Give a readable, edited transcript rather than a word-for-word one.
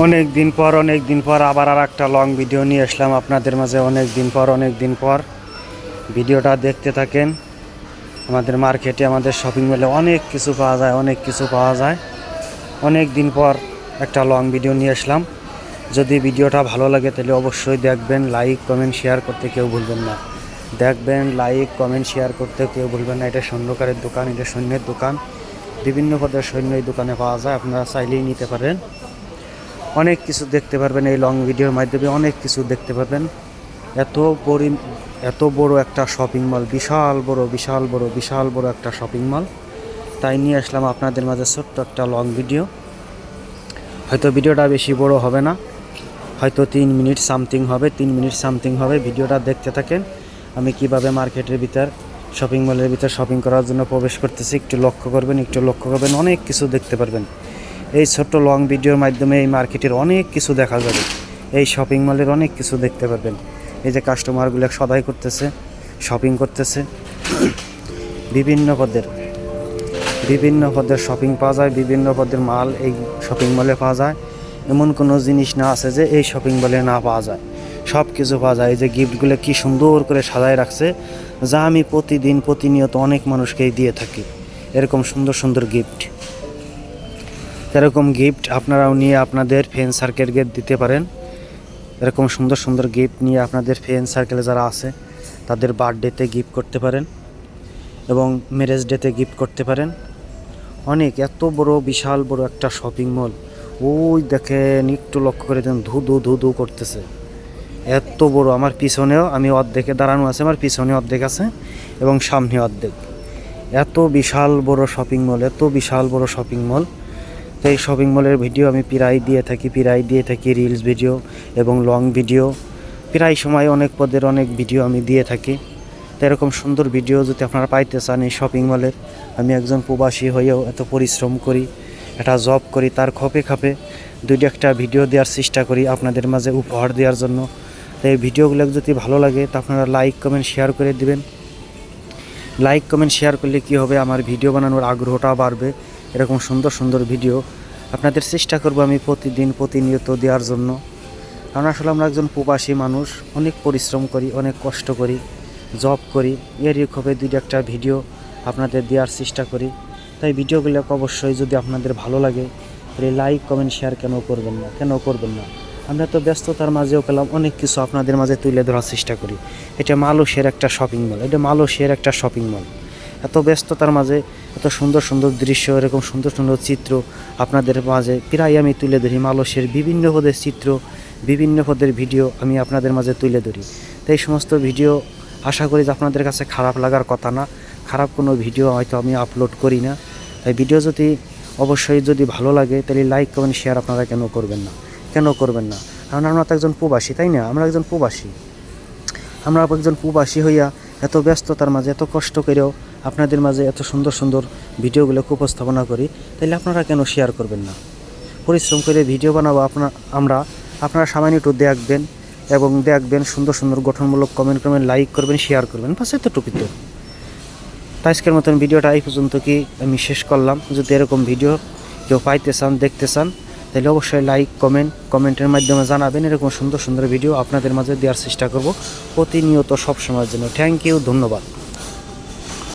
অনেক দিন পর আবার আর একটা লং ভিডিও নিয়ে আসলাম আপনাদের মাঝে। অনেক দিন পর ভিডিওটা দেখতে থাকেন। আমাদের মার্কেটে, আমাদের শপিং মলে অনেক কিছু পাওয়া যায়। অনেক দিন পর একটা লং ভিডিও নিয়ে আসলাম। যদি ভিডিওটা ভালো লাগে তাহলে অবশ্যই দেখবেন, লাইক কমেন্ট শেয়ার করতে কেউ ভুলবেন না। এটা স্বর্ণকারের দোকান, এটা সৈন্যের দোকান। বিভিন্ন পদের সৈন্য এই দোকানে পাওয়া যায়, আপনারা চাইলেই নিতে পারেন। অনেক কিছু দেখতে পারবেন এই লং ভিডিওর মাধ্যমে, অনেক কিছু দেখতে পারবেন। এত বড় একটা শপিং মল, বিশাল বড় একটা শপিং মল। তাই নিয়ে আসলাম আপনাদের মাঝে ছোট্ট একটা লং ভিডিও। হয়তো ভিডিওটা বেশি বড় হবে না, হয়তো 3 মিনিট সামথিং হবে। ভিডিওটা দেখতে থাকেন। আমি কিভাবে মার্কেটের ভিতর, শপিং মলের ভিতর শপিং করার জন্য প্রবেশ করতেছি, একটু লক্ষ্য করবেন। অনেক কিছু দেখতে পারবেন এই ছোট্ট লং ভিডিওর মাধ্যমে। এই মার্কেটের অনেক কিছু দেখা যাবে, এই শপিং মলের অনেক কিছু দেখতে পারবেন। এই যে কাস্টমারগুলো সদাই করতেছে, শপিং করতেছে। বিভিন্ন পদের শপিং পাওয়া যায়, বিভিন্ন পদের মাল এই শপিং মলে পাওয়া যায়। এমন কোনো জিনিস না আছে যে এই শপিং মলে না পাওয়া যায়, সব কিছু পাওয়া যায়। এই যে গিফটগুলো কি সুন্দর করে সাজায় রাখছে, যা আমি প্রতিনিয়ত অনেক মানুষকেই দিয়ে থাকি। এরকম সুন্দর গিফট, আপনারাও নিয়ে আপনাদের ফ্রেন্ড সার্কেলকে দিতে পারেন। এরকম সুন্দর গিফট নিয়ে আপনাদের ফ্রেন্ড সার্কেলে যারা আছে তাদের বার্থডেতে গিফট করতে পারেন এবং ম্যারেজ ডেতে গিফট করতে পারেন। অনেক এত বড়, বিশাল বড় একটা শপিং মল। ওই দেখেন, একটু লক্ষ্য করে দেন, ধু করতেছে। এত বড়, আমার পিছনেও, আমি অর্ধেকে দাঁড়ানো আছে, আমার পিছনে অর্ধেক আছে এবং সামনে অর্ধেক। এত বিশাল বড় শপিং মল। তো এই শপিং মলের ভিডিও আমি প্রায় দিয়ে থাকি রিলস ভিডিও এবং লং ভিডিও। প্রায় সময় অনেক পদের অনেক ভিডিও আমি দিয়ে থাকি। তো এরকম সুন্দর ভিডিও যদি আপনারা পাইতে চান এই শপিং মলের, আমি একজন প্রবাসী হয়েও এত পরিশ্রম করি, একটা জব করি, তার খাপে 2-1টা ভিডিও দেওয়ার চেষ্টা করি আপনাদের মাঝে উপহার দেওয়ার জন্য। তো এই ভিডিওগুলো যদি ভালো লাগে তো আপনারা লাইক কমেন্ট শেয়ার করে দিবেন। লাইক কমেন্ট শেয়ার করলে কি হবে, আমার ভিডিও বানানোর আগ্রহটা বাড়বে। এরকম সুন্দর ভিডিও আপনাদের চেষ্টা করব আমি প্রতিনিয়ত দেওয়ার জন্য। কারণ আসলে আমরা একজন প্রবাসী মানুষ, অনেক পরিশ্রম করি, অনেক কষ্ট করি, জব করি। এরই খবরে 2-1টা ভিডিও আপনাদের দেওয়ার চেষ্টা করি। তাই ভিডিওগুলো অবশ্যই যদি আপনাদের ভালো লাগে তাহলে লাইক কমেন্ট শেয়ার কেন করবেন না। আমরা তো ব্যস্ততার মাঝেও পেলাম অনেক কিছু আপনাদের মাঝে তুলে ধরার চেষ্টা করি। এটা মালয়েশিয়ার একটা শপিং মল। এত ব্যস্ততার মাঝে এত সুন্দর দৃশ্য, এরকম সুন্দর চিত্র আপনাদের মাঝে প্রায় আমি তুলে ধরি। মালয়েশিয়ার বিভিন্ন পদের চিত্র, বিভিন্ন পদের ভিডিও আমি আপনাদের মাঝে তুলে ধরি। তো এই সমস্ত ভিডিও আশা করি যে আপনাদের কাছে খারাপ লাগার কথা না। খারাপ কোনো ভিডিও হয়তো আমি আপলোড করি না। তাই ভিডিও অবশ্যই যদি ভালো লাগে তাহলে লাইক কমেন্ট শেয়ার আপনারা কেন করবেন না। কারণ আমরা তো একজন প্রবাসী, তাই না? আমরা একজন প্রবাসী হইয়া এত ব্যস্ততার মাঝে, এত কষ্ট করেও আপনাদের মাঝে এত সুন্দর ভিডিওগুলো উপস্থাপনা করি। তাহলে আপনারা কেন শেয়ার করবেন না? পরিশ্রম করে ভিডিও বানাবো আপনারা সামান্য একটু দেখবেন সুন্দর গঠনমূলক কমেন্ট করবেন, লাইক করবেন, শেয়ার করবেন, বাস এতটুকু তো। আজকের মতন ভিডিওটা এই পর্যন্ত কি আমি শেষ করলাম। যদি এরকম ভিডিও কেউ পাইতে চান, দেখতে চান, তাহলে অবশ্যই লাইক কমেন্টের মাধ্যমে জানাবেন। এরকম সুন্দর ভিডিও আপনাদের মাঝে দেওয়ার চেষ্টা করব প্রতিনিয়ত, সব সময়ের জন্য। থ্যাংক ইউ, ধন্যবাদ।